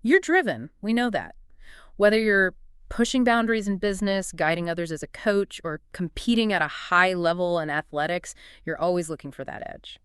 You're driven. We know that. Whether you're pushing boundaries in business, guiding others as a coach, or competing at a high level in athletics, you're always looking for that edge.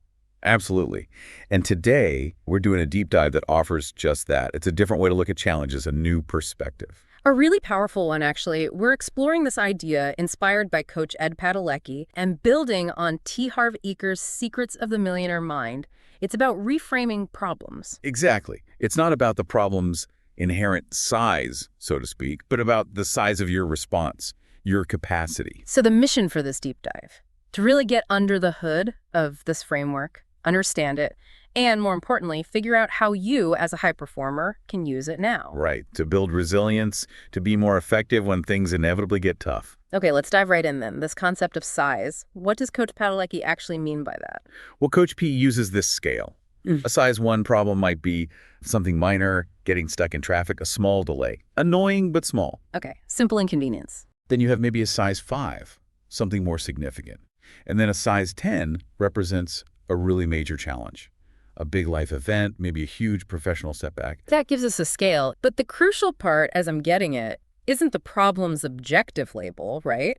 Absolutely. And today, we're doing a deep dive that offers just that. It's a different way to look at challenges, a new perspective. A really powerful one, actually. We're exploring this idea inspired by Coach Ed Padalecki and building on T. Harv Eker's Secrets of the Millionaire Mind. It's about reframing problems. Exactly. It's not about the problem's inherent size, so to speak, but about the size of your response, your capacity. So the mission for this deep dive, to really get under the hood of this framework, understand it, and more importantly, figure out how you, as a high performer, can use it now. Right. To build resilience, to be more effective when things inevitably get tough. Okay, let's dive right in then. This concept of size. What does Coach Padalecki actually mean by that? Well, Coach P uses this scale. A size 1 problem might be something minor, getting stuck in traffic, a small delay. Annoying, but small. Okay, simple inconvenience. Then you have maybe a size 5, something more significant. And then a size 10 represents a really major challenge. A big life event, maybe a huge professional setback. That gives us a scale, but the crucial part, as I'm getting it, isn't the problem's objective label, right?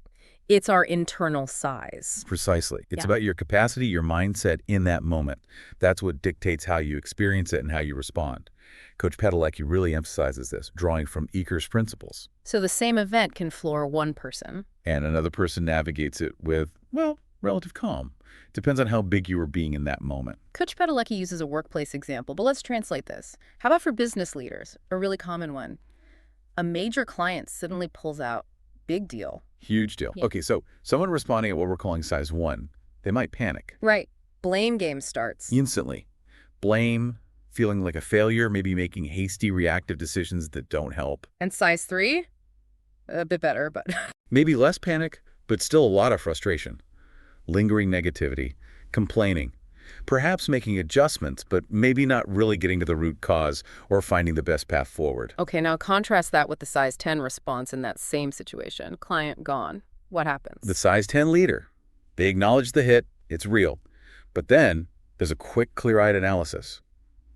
It's our internal size. Precisely. It's Yeah. about your capacity, your mindset in that moment. That's what dictates how you experience it and how you respond. Coach Padalecki really emphasizes this, drawing from Eker's principles. So the same event can floor one person. And another person navigates it with, well, relative calm. Depends on how big you were being in that moment. Coach Padalecki uses a workplace example, but let's translate this. How about for business leaders? A really common one. A major client suddenly pulls out. Big deal. Huge deal. Yeah. Okay, so someone responding at what we're calling size 1, they might panic. Right. Blame game starts. Instantly. Blame, feeling like a failure, maybe making hasty reactive decisions that don't help. And size 3? A bit better, but Maybe less panic, but still a lot of frustration. Lingering negativity, complaining, perhaps making adjustments, but maybe not really getting to the root cause or finding the best path forward. okay, now contrast that with the size 10 response in that same situation. Client gone. What happens? The size 10 leader, they acknowledge the hit, it's real. But then there's a quick, clear-eyed analysis.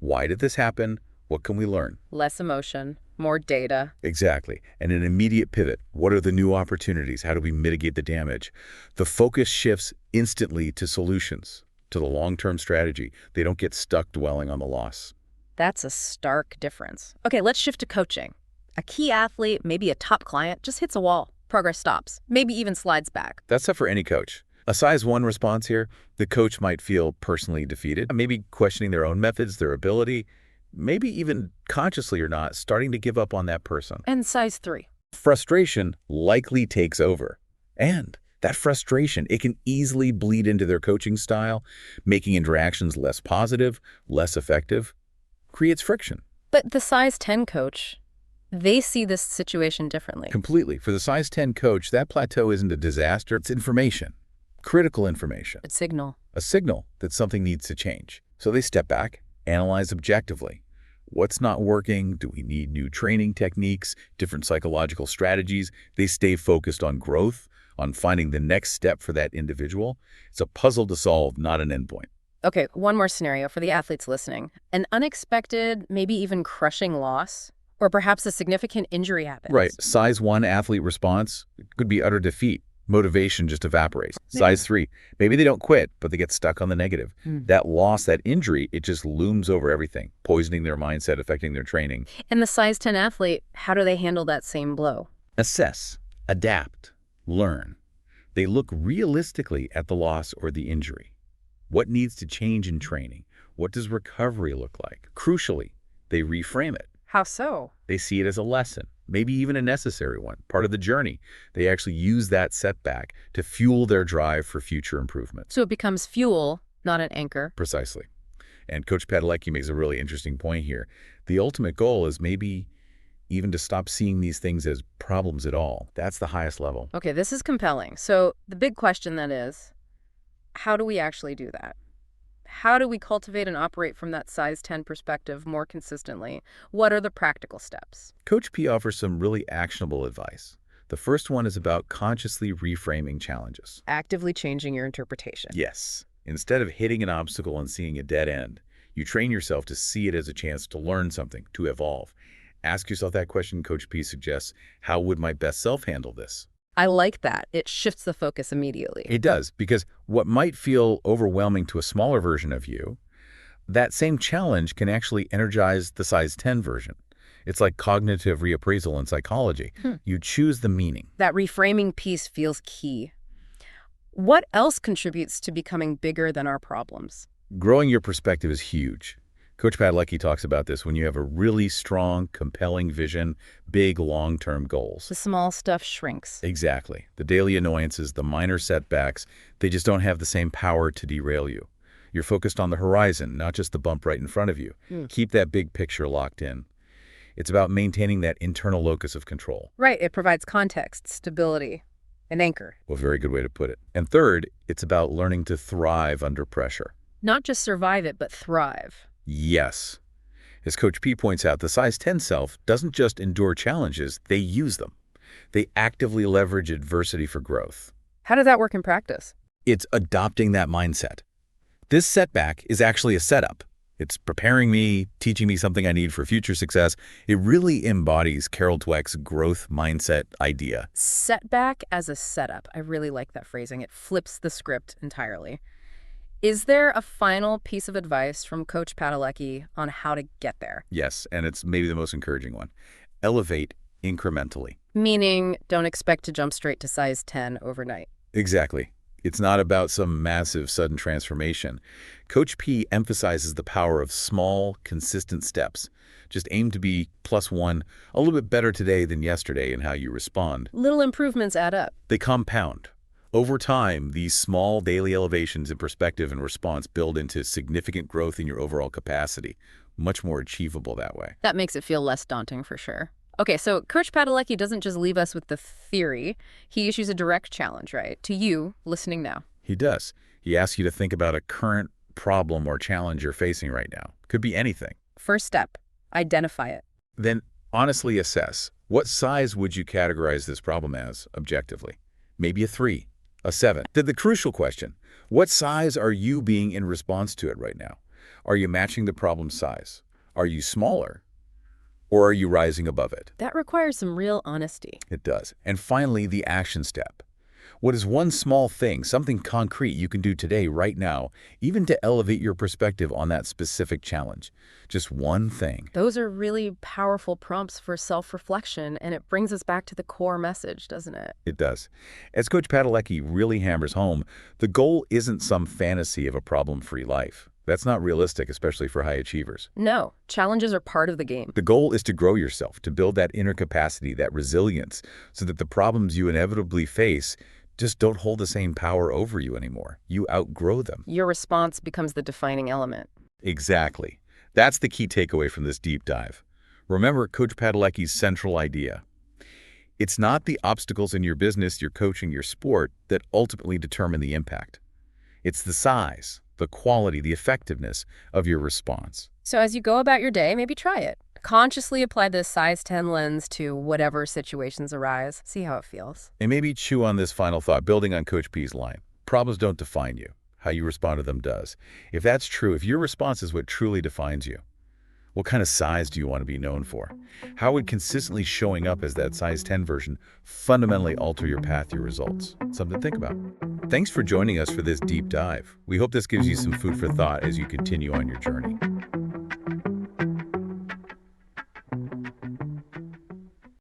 Why did this happen? What can we learn? Less emotion, more data. Exactly. And an immediate pivot. What are the new opportunities? How do we mitigate the damage? The focus shifts instantly to solutions, to the long-term strategy. They don't get stuck dwelling on the loss. That's a stark difference. Okay, let's shift to coaching. A key athlete, maybe a top client, just hits a wall. Progress stops, maybe even slides back. That's tough for any coach. A size 1 response here, the coach might feel personally defeated, maybe questioning their own methods, their ability, maybe even consciously or not, starting to give up on that person. And size 3. Frustration likely takes over. And that frustration, it can easily bleed into their coaching style, making interactions less positive, less effective, creates friction. But the size 10 coach, they see this situation differently. Completely. For the size 10 coach, that plateau isn't a disaster, it's information. Critical information. It's signal. A signal that something needs to change. So they step back, analyze objectively. What's not working? Do we need new training techniques, different psychological strategies? They stay focused on growth, on finding the next step for that individual. It's a puzzle to solve, not an endpoint. Okay, one more scenario for the athletes listening. An unexpected, maybe even crushing loss, or perhaps a significant injury happens. Right. Size 1 athlete response could be utter defeat. Motivation just evaporates. Size 3, maybe they don't quit, but they get stuck on the negative. That loss, that injury, it just looms over everything, poisoning their mindset, affecting their training. And the size 10 athlete, how do they handle that same blow? Assess, adapt, learn. They look realistically at the loss or the injury. What needs to change in training? What does recovery look like? Crucially, they reframe it. How so? They see it as a lesson, maybe even a necessary one, part of the journey. They actually use that setback to fuel their drive for future improvement. So it becomes fuel, not an anchor. Precisely. And Coach Padalecki makes a really interesting point here. The ultimate goal is maybe even to stop seeing these things as problems at all. That's the highest level. Okay, this is compelling. So the big question then is, how do we actually do that? How do we cultivate and operate from that size 10 perspective more consistently? What are the practical steps? Coach P offers some really actionable advice. The first one is about consciously reframing challenges. Actively changing your interpretation. Yes. Instead of hitting an obstacle and seeing a dead end, You train yourself to see it as a chance to learn something, to evolve. Ask yourself that question Coach P suggests, how would my best self handle this? I like that. It shifts the focus immediately. It does, because what might feel overwhelming to a smaller version of you, that same challenge can actually energize the size 10 version. It's like cognitive reappraisal in psychology. You choose the meaning. That reframing piece feels key. What else contributes to becoming bigger than our problems? Growing your perspective is huge. Coach Padalecki talks about this when you have a really strong, compelling vision, big long-term goals. The small stuff shrinks. Exactly. The daily annoyances, the minor setbacks, they just don't have the same power to derail you. You're focused on the horizon, not just the bump right in front of you. Keep that big picture locked in. It's about maintaining that internal locus of control. Right. It provides context, stability, an anchor. Well, very good way to put it. And third, it's about learning to thrive under pressure. Not just survive it, but thrive. Yes. As Coach P points out, the size 10 self doesn't just endure challenges, they use them. They actively leverage adversity for growth. How does that work in practice? It's adopting that mindset. This setback is actually a setup. It's preparing me, teaching me something I need for future success. It really embodies Carol Dweck's growth mindset idea. Setback as a setup. I really like that phrasing. It flips the script entirely. Is there a final piece of advice from Coach Padalecki on how to get there? Yes, and it's maybe the most encouraging one. Elevate incrementally. Meaning, don't expect to jump straight to size 10 overnight. Exactly. It's not about some massive, sudden transformation. Coach P emphasizes the power of small, consistent steps. Just aim to be +1, a little bit better today than yesterday in how you respond. Little improvements add up. They compound. Over time, these small daily elevations in perspective and response build into significant growth in your overall capacity. Much more achievable that way. That makes it feel less daunting for sure. Okay, so Coach Padalecki doesn't just leave us with the theory. He issues a direct challenge, right, to you listening now. He does. He asks you to think about a current problem or challenge you're facing right now. Could be anything. First step, identify it. Then honestly assess, what size would you categorize this problem as objectively? Maybe a 3, a 7. The crucial question, what size are you being in response to it right now? Are you matching the problem size? Are you smaller? Or are you rising above it? That requires some real honesty. It does. And finally, the action step. What is one small thing, something concrete you can do today, right now, even to elevate your perspective on that specific challenge? Just one thing. Those are really powerful prompts for self-reflection, and it brings us back to the core message, doesn't it? It does. As Coach Padalecki really hammers home, the goal isn't some fantasy of a problem-free life. That's not realistic, especially for high achievers. No, challenges are part of the game. The goal is to grow yourself, to build that inner capacity, that resilience, so that the problems you inevitably face just don't hold the same power over you anymore. You outgrow them. Your response becomes the defining element. Exactly. That's the key takeaway from this deep dive. Remember Coach Padalecki's central idea. It's not the obstacles in your business, your coaching, your sport that ultimately determine the impact. It's the size, the quality, the effectiveness of your response. So as you go about your day, maybe try it. Consciously apply the size 10 lens to whatever situations arise. See how it feels. And maybe chew on this final thought, building on Coach P's line. Problems don't define you. How you respond to them does. If that's true, if your response is what truly defines you, what kind of size do you want to be known for? How would consistently showing up as that size 10 version fundamentally alter your path, your results? Something to think about. Thanks for joining us for this deep dive. We hope this gives you some food for thought as you continue on your journey.